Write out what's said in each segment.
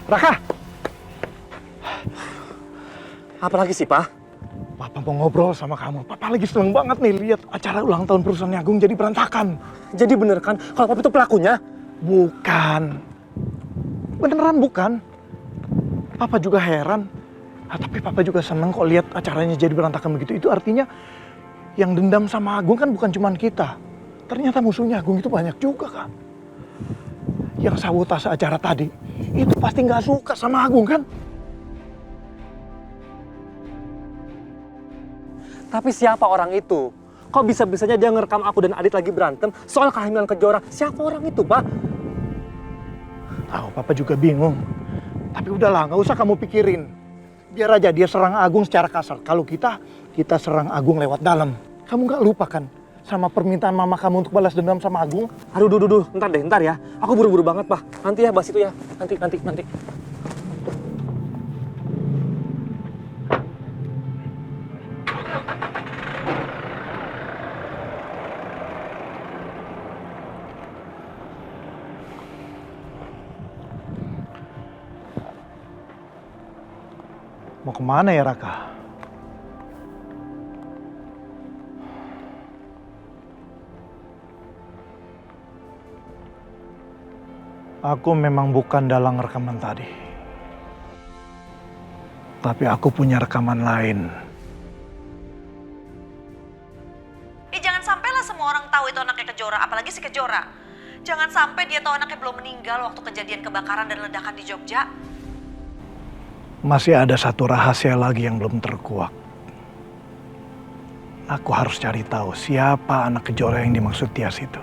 Raka! Apa lagi sih, Pak? Papa mau ngobrol sama kamu. Papa lagi seneng banget nih lihat acara ulang tahun perusahaan Agung jadi berantakan. Jadi bener kan kalau Papa itu pelakunya? Bukan. Beneran bukan. Papa juga heran. Tapi Papa juga seneng kok lihat acaranya jadi berantakan begitu. Itu artinya yang dendam sama Agung kan bukan cuma kita. Ternyata musuhnya Agung itu banyak juga kan. Yang sabotase acara tadi itu pasti nggak suka sama Agung kan? Tapi siapa orang itu? Kok bisa-bisanya dia ngerekam aku dan Adit lagi berantem soal kehamilan Kejora? Siapa orang itu, Pak? Tahu, Papa juga bingung. Tapi udahlah, nggak usah kamu pikirin. Biar aja dia serang Agung secara kasar. Kalau kita serang Agung lewat dalam. Kamu nggak lupa kan sama permintaan mama kamu untuk balas dendam sama Agung? Aduh, duh. Ntar ya. Aku buru-buru banget, Pak. Nanti ya, bahas itu ya. Nanti. Mau kemana ya, Raka? Aku memang bukan dalam rekaman tadi. Tapi aku punya rekaman lain. Jangan sampailah semua orang tahu itu anaknya Kejora, apalagi si Kejora. Jangan sampai dia tahu anaknya belum meninggal waktu kejadian kebakaran dan ledakan di Jogja. Masih ada satu rahasia lagi yang belum terkuak. Aku harus cari tahu siapa anak Kejora yang dimaksud Tias itu.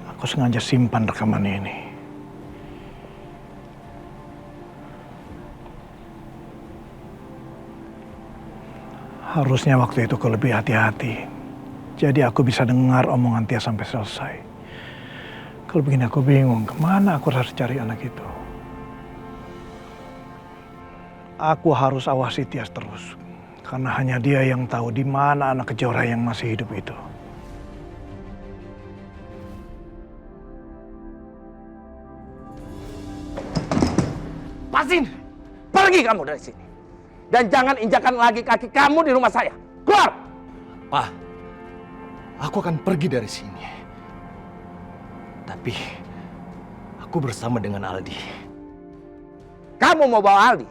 Aku sengaja simpan rekaman ini. Harusnya waktu itu aku lebih hati-hati. Jadi aku bisa dengar omongan Tias sampai selesai. Kalau begini aku bingung, kemana aku harus cari anak itu? Aku harus awasi Tias terus. Karena hanya dia yang tahu di mana anak Kejora yang masih hidup itu. Pasin, pergi kamu dari sini. Dan jangan injakan lagi kaki kamu di rumah saya. Keluar! Pak, aku akan pergi dari sini. Tapi, aku bersama dengan Aldi. Kamu mau bawa Aldi?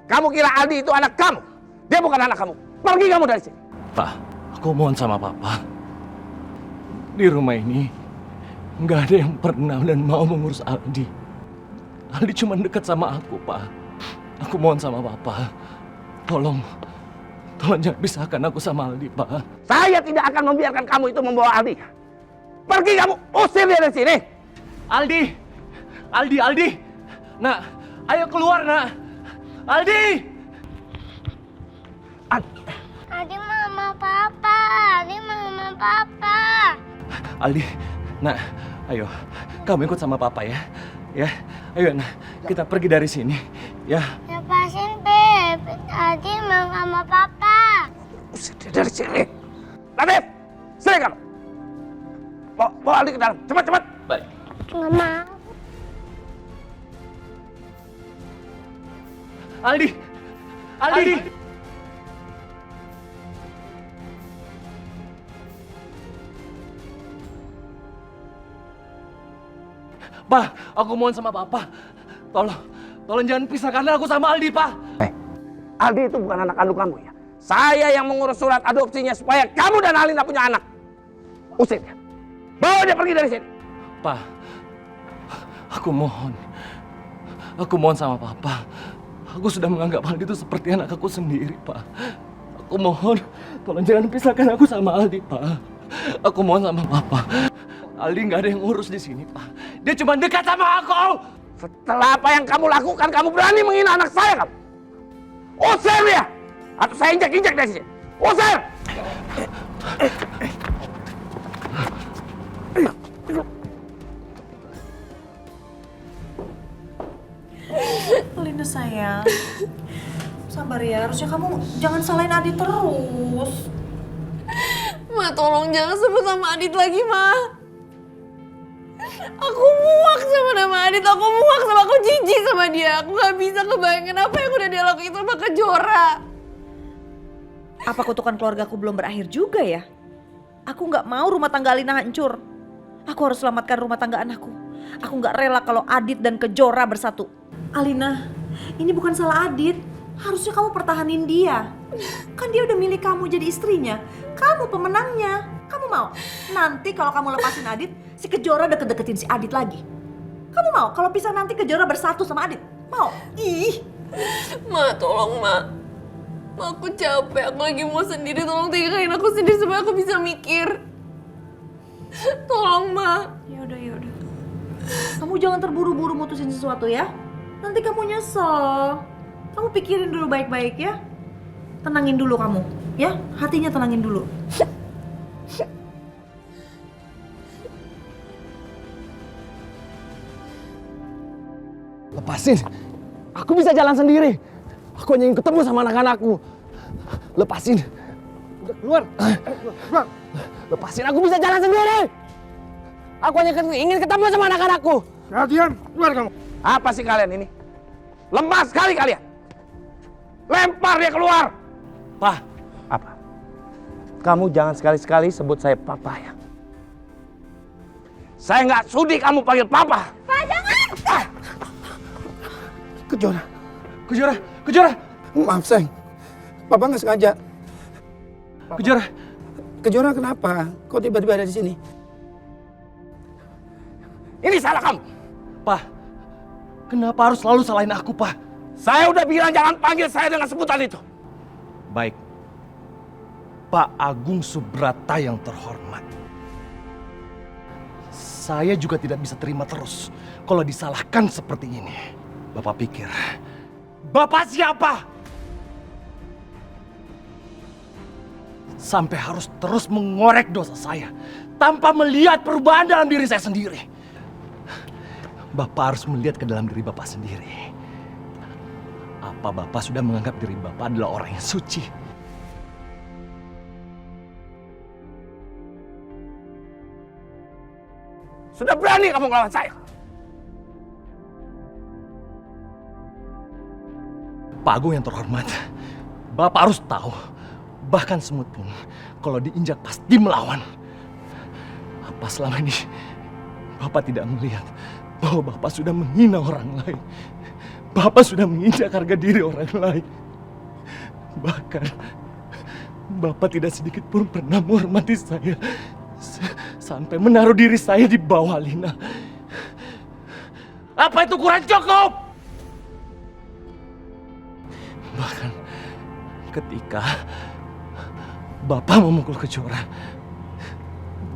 Kamu kira Aldi itu anak kamu? Dia bukan anak kamu. Pergi kamu dari sini. Pak, aku mohon sama Papa. Di rumah ini, nggak ada yang pernah dan mau mengurus Aldi. Aldi cuma dekat sama aku, Pak. Aku mohon sama Papa. Tolong jangan pisahkan aku sama Aldi, Pak. Saya tidak akan membiarkan kamu itu membawa Aldi. Pergi kamu, usir dia dari sini. Aldi. Nak, ayo keluar, Nak. Aldi! Adi mama papa. Aldi, Nak, ayo. Kamu ikut sama Papa ya. Ya, ayo Nak, kita pergi dari sini. Ya. Lepasin Beb. Adi mau sama papa. Usir dia dari sini. Latif, sini kamu. Bawa Aldi ke dalam, cepat. Baik. Nggak mau. Aldi! Pak, aku mohon sama Papa. Tolong jangan pisahkan aku sama Aldi, Pak. Aldi itu bukan anak kandung kamu ya. Saya yang mengurus surat adopsinya supaya kamu dan Alina punya anak. Usir dia. Bawa dia pergi dari sini. Pak, aku mohon sama Papa. Aku sudah menganggap Aldi itu seperti anak aku sendiri, Pak. Aku mohon, tolong jangan pisahkan aku sama Aldi, Pak. Aku mohon sama Papa. Aldi nggak ada yang ngurus di sini, Pak. Dia cuma dekat sama aku. Setelah apa yang kamu lakukan, kamu berani menghina anak saya, kamu? Usir dia! Atau saya injak-injak dari sini. Usir! Linda sayang, sabar ya. Harusnya kamu jangan salahin Adit terus. Ma, tolong jangan sebut nama Adit lagi, Ma. Aku muak sama nama Adit, aku muak sama, aku jijik sama dia. Aku gak bisa kebayangin apa yang udah dia lakuin sama Kejora. Apa kutukan keluargaku belum berakhir juga ya? Aku nggak mau rumah tangga Alina hancur. Aku harus selamatkan rumah tangga anakku. Aku nggak rela kalau Adit dan Kejora bersatu. Alina, ini bukan salah Adit. Harusnya kamu pertahanin dia. Kan dia udah milih kamu jadi istrinya. Kamu pemenangnya. Kamu mau? Nanti kalau kamu lepasin Adit, si Kejora deket-deketin si Adit lagi. Kamu mau kalau bisa nanti Kejora bersatu sama Adit? Mau? Ih. Ma, tolong Ma. Ma, aku capek, aku lagi mau sendiri. Tolong tinggalin aku sendiri supaya aku bisa mikir. Tolong Ma. Yaudah. Kamu jangan terburu-buru mutusin sesuatu ya. Nanti kamu nyesel. Kamu pikirin dulu baik-baik ya. Tenangin dulu kamu, ya. Hatinya tenangin dulu. Lepasin. Aku bisa jalan sendiri. Aku hanya ingin ketemu sama anak-anakku. Lepasin. Udah keluar. Keluar. Lepasin, aku bisa jalan sendiri. Aku hanya ingin ketemu sama anak-anakku. Diam, keluar kamu. Apa sih kalian ini? Lemah sekali kalian. Lempar dia keluar. Pak, Apa? Kamu jangan sekali-sekali sebut saya papa ya. Saya nggak sudi kamu panggil papa. Pak, jangan! Kejora. Maaf, sayang. Papa nggak sengaja. Kejora. Kejora kenapa? Kok tiba-tiba ada di sini? Ini salah kamu. Pak, kenapa harus selalu salahin aku, Pak? Saya udah bilang jangan panggil saya dengan sebutan itu. Baik. Pak Agung Subrata yang terhormat. Saya juga tidak bisa terima terus kalau disalahkan seperti ini. Bapak pikir, Bapak siapa? Sampai harus terus mengorek dosa saya tanpa melihat perubahan dalam diri saya sendiri. Bapak harus melihat ke dalam diri Bapak sendiri. Apa Bapak sudah menganggap diri Bapak adalah orang yang suci? Sudah berani kamu melawan saya. Pak Agung yang terhormat, Bapak harus tahu, bahkan semut pun kalau diinjak pasti melawan. Apa selama ini Bapak tidak melihat bahwa Bapak sudah menghina orang lain? Bapak sudah menginjak harga diri orang lain. Bahkan Bapak tidak sedikit pun pernah menghormati saya sampai menaruh diri saya di bawah Lina. Apa itu kurang cukup? Bahkan ketika Bapak memukul Kejora,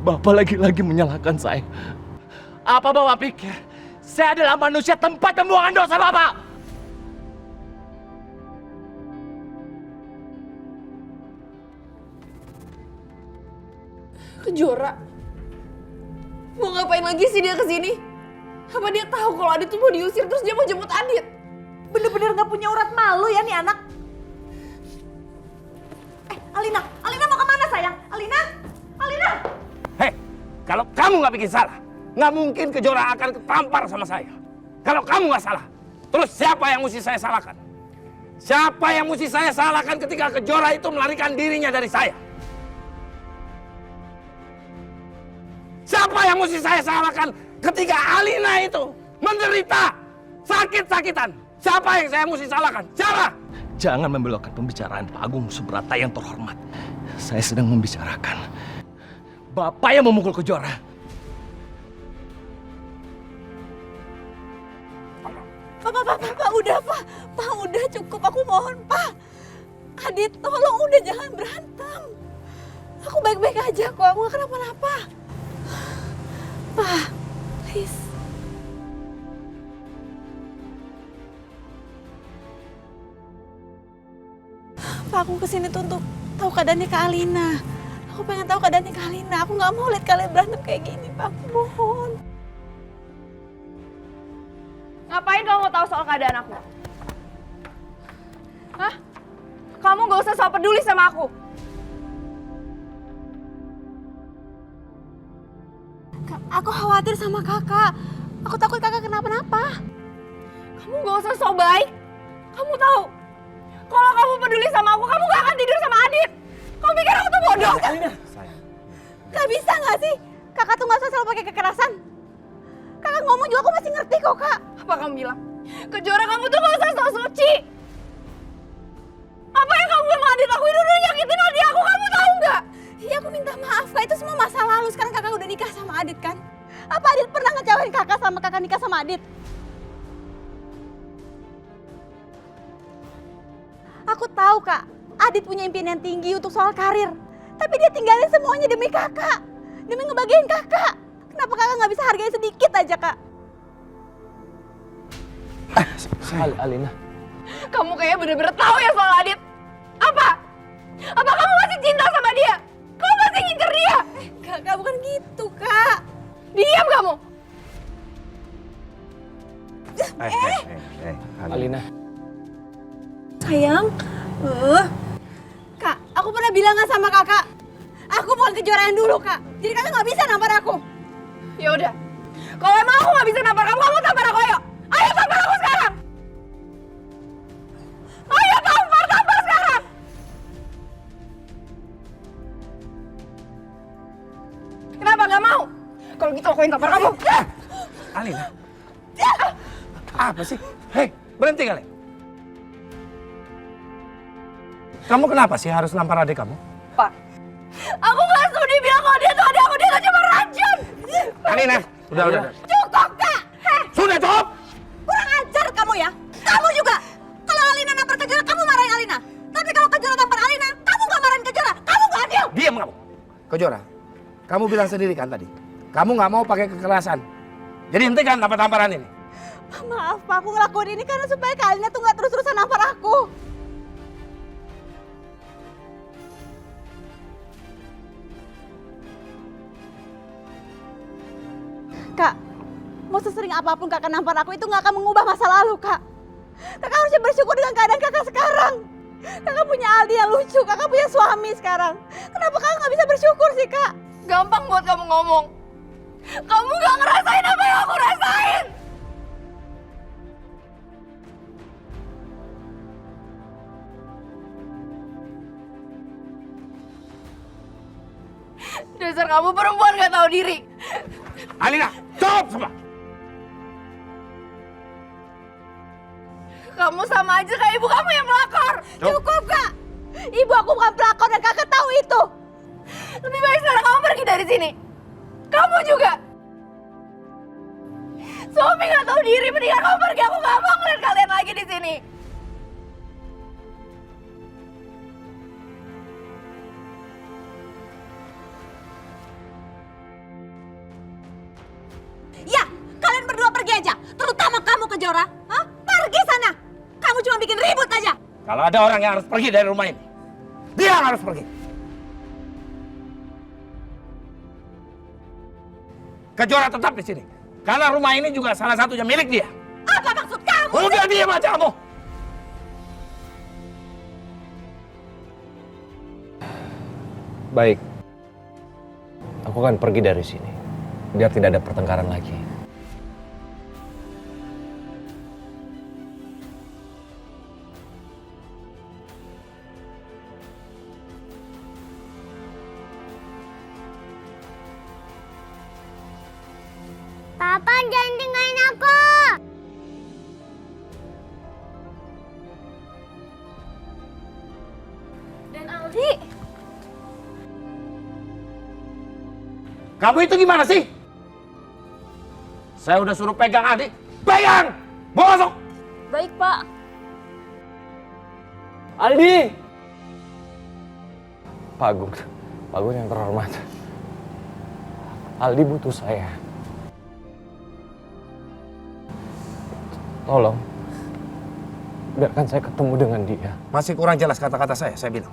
Bapak lagi-lagi menyalahkan saya. Apa Bapak pikir saya adalah manusia tempat pembuangan dosa Bapak? Kejora. Mau ngapain lagi sih dia kesini? Apa dia tahu kalau Adit tuh mau diusir terus dia mau jemput Adit? Bener-bener gak punya urat malu ya nih anak. Alina mau kemana sayang? Alina. Hei, kalau kamu nggak bikin salah, nggak mungkin Kejora akan ketampar sama saya. Kalau kamu nggak salah, terus siapa yang mesti saya salahkan? Siapa yang mesti saya salahkan ketika Kejora itu melarikan dirinya dari saya? Siapa yang mesti saya salahkan ketika Alina itu menderita sakit-sakitan? Siapa yang saya mesti salahkan? Siapa? Jangan membelokkan pembicaraan Pak Agung Subrata yang terhormat. Saya sedang membicarakan Bapak yang memukul Kejora. Pak, udah Pak. Pak, udah cukup, aku mohon Pak. Adit, tolong udah jangan berantem. Aku baik-baik aja kok, aku gak kenapa-napa. Pak, please. Pak, aku kesini tuh untuk tahu keadaannya Kak Alina. Aku pengen tahu keadaannya Kak Alina. Aku nggak mau lihat kalian berantem kayak gini, Pak. Aku mohon. Ngapain kamu mau tahu soal keadaan aku? Hah? Kamu gak usah sok peduli sama aku. Aku khawatir sama kakak. Aku takut kakak kenapa-napa. Kamu gak usah so baik. Kamu tahu, kalau kamu peduli sama aku, kamu gak akan tidur sama Adit. Kamu pikir aku tuh bodoh? Gak bisa gak sih? Kakak tuh gak usah selalu pakai kekerasan. Kakak ngomong juga aku masih ngerti kok, Kak. Apa kamu bilang? Kejora, kamu tuh gak usah sok suci. Apa yang kamu sama Adit lakuin udah nyakitin hati aku, kamu tahu nggak? Iya, aku minta maaf, Kak. Itu semua masa lalu. Sekarang kakak udah nikah sama Adit, kan? Apa Adit pernah ngecewain kakak sama kakak nikah sama Adit? Aku tahu, Kak. Adit punya impian yang tinggi untuk soal karir. Tapi dia tinggalin semuanya demi kakak. Demi ngebagiin kakak. Kenapa kakak nggak bisa hargai sedikit aja, Kak? Alina. Kamu kayaknya bener-bener tahu ya soal Adit. Apa? Apa kamu masih cinta sama dia? Kamu masih ngincer dia? Kakak bukan gitu, Kak. Diam kamu. Alina. Sayang. Kak, aku pernah bilang nggak sama kakak? Aku bukan kejuaraan dulu, Kak. Jadi kakak nggak bisa nampar aku. Ya udah. Kalau emang aku nggak bisa nampar kamu, kamu tampar aku, ayo. Ayo tampar aku sekarang. Ayo tampar sekarang. Kenapa nggak mau? Kalau gitu aku yang tampar kamu. Alina. Apa sih? Hei, berhenti kali. Kamu kenapa sih harus nampar adik kamu? Pak, aku nggak sudi bilang kalau dia tuh adik aku, dia tuh cuma racun. Alina, udah. Cukup, Kak. Sudah cukup. Kurang ajar kamu ya. Kamu juga. Kalau Alina nampar Kejora, kamu marahin Alina. Tapi kalau Kejora nampar Alina, kamu nggak marahin Kejora. Kamu nggak adil. Diam kamu. Kejora, kamu bilang sendiri kan tadi, kamu nggak mau pakai kekerasan. Jadi hentikan tampar-tamparan ini. Maaf, Pak. Aku ngelakuin ini karena supaya Kak Alina tuh nggak terus-terusan nampar aku. Kak, mau sesering apapun kakak nampar aku itu nggak akan mengubah masa lalu, Kak. Kakak harusnya bersyukur dengan keadaan kakak sekarang. Kakak punya Aldi yang lucu, kakak punya suami sekarang. Kenapa kakak nggak bisa bersyukur sih, Kak? Gampang buat kamu ngomong. Kamu nggak ngerasain apa yang aku rasain. Dasar kamu perempuan gak tahu diri. Alina, cukup semua. Kamu sama aja kayak ibu kamu yang melakor. Cukup, Kak. Ibu aku bukan pelakor dan kakak tahu itu. Lebih baik sekarang kamu pergi dari sini. Kamu juga. Suami gak tahu diri, mendingan kamu pergi. Aku gak mau ngeliat kalian lagi di sini. Ya, kalian berdua pergi aja. Terutama kamu, Kejora. Hah? Pergi sana. Kamu cuma bikin ribut aja. Kalau ada orang yang harus pergi dari rumah ini, dia yang harus pergi. Kejora tetap di sini. Karena rumah ini juga salah satunya milik dia. Apa maksud kamu? Udah diam aja kamu. Baik. Aku akan pergi dari sini. Biar tidak ada pertengkaran lagi. Papa jangan tinggalin aku. Dan Aldi. Kamu itu gimana sih? Saya udah suruh pegang adik. Pegang! Bawa masuk! Baik, Pak. Aldi! Pak Agung yang terhormat. Aldi butuh saya. Tolong, biarkan saya ketemu dengan dia. Masih kurang jelas kata-kata saya bilang.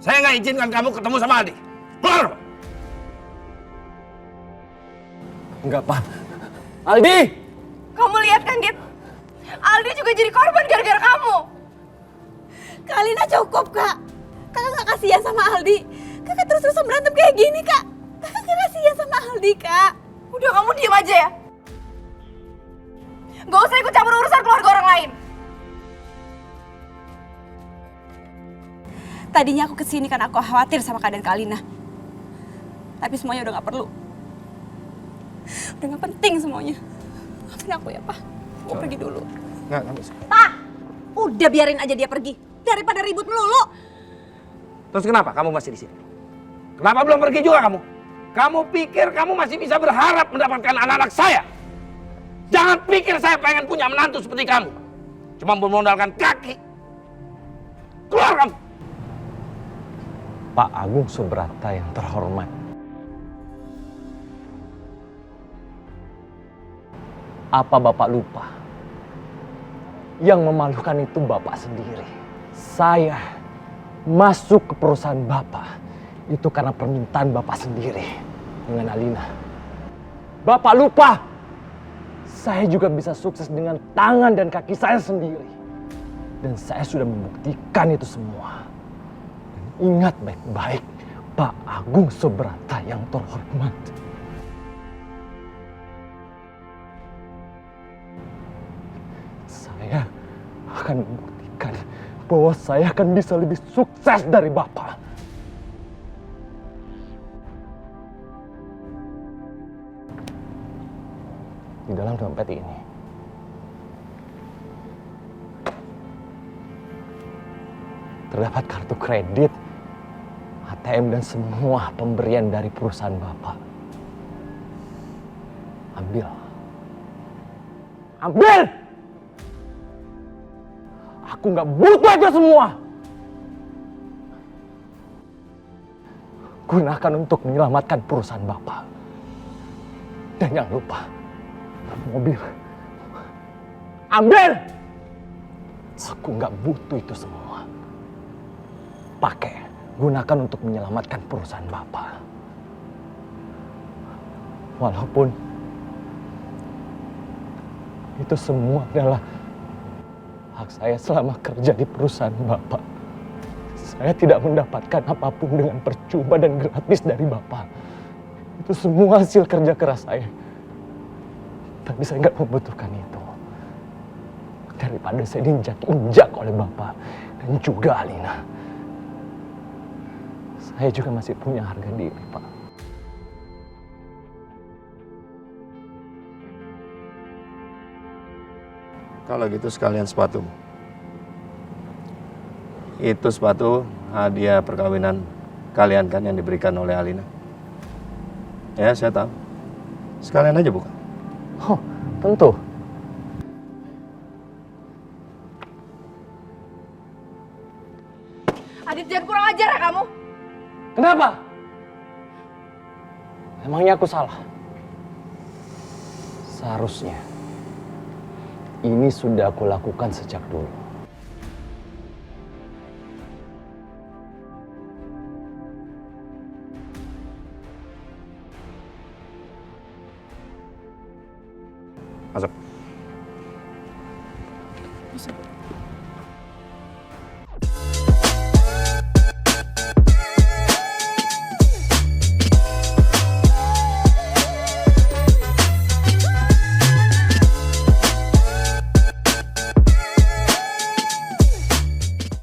Saya nggak izinkan kamu ketemu sama Aldi. Keluar! Enggak, Pak. Aldi! Kamu lihat kan, Dit? Aldi juga jadi korban gara-gara kamu. Kak Alina cukup, Kak. Kakak nggak kasihan sama Aldi. Kakak terus-terusan berantem kayak gini, Kak. Kakak Kakak kasihan sama Aldi, Kak. Udah kamu diem aja ya. Gak usah ikut campur urusan keluarga orang lain. Tadinya aku kesini karena aku khawatir sama keadaan Kak Alina. Tapi semuanya udah gak perlu. Udah gak penting semuanya. Maafin aku ya, Pak. Aku pergi dulu. Nggak bisa. Pak! Udah biarin aja dia pergi. Daripada ribut melulu. Terus kenapa kamu masih di sini? Kenapa belum pergi juga kamu? Kamu pikir kamu masih bisa berharap mendapatkan anak-anak saya? Jangan pikir saya pengen punya menantu seperti kamu. Cuma bermodalkan kaki. Keluar kamu! Pak Agung Subrata yang terhormat. Apa Bapak lupa? Yang memalukan itu Bapak sendiri. Saya masuk ke perusahaan Bapak itu karena permintaan Bapak sendiri dengan Alina. Bapak lupa? Saya juga bisa sukses dengan tangan dan kaki saya sendiri. Dan saya sudah membuktikan itu semua. Ingat baik-baik, Pak Agung Subrata yang terhormat. Saya akan membuktikan bahwa saya akan bisa lebih sukses dari Bapak. Di dalam dompet ini terdapat kartu kredit, ATM dan semua pemberian dari perusahaan Bapak. Ambil. Ambil! Aku nggak butuh itu semua. Gunakan untuk menyelamatkan perusahaan Bapak. Dan jangan lupa, mobil. Ambil! Aku nggak butuh itu semua. Pakai, gunakan untuk menyelamatkan perusahaan Bapak. Walaupun itu semua adalah hak saya selama kerja di perusahaan Bapak. Saya tidak mendapatkan apapun dengan percuma dan gratis dari Bapak. Itu semua hasil kerja keras saya. Tapi saya nggak membutuhkan itu. Daripada saya diinjak-injak oleh Bapak dan juga Alina. Saya juga masih punya harga diri, Pak. Kalau gitu sekalian sepatumu. Itu sepatu hadiah perkawinan kalian kan yang diberikan oleh Alina. Ya, saya tahu. Sekalian aja bukan? Oh, tentu. Adit, jangan kurang ajar ya kamu. Kenapa? Emangnya aku salah? Seharusnya ini sudah aku lakukan sejak dulu. Masuk.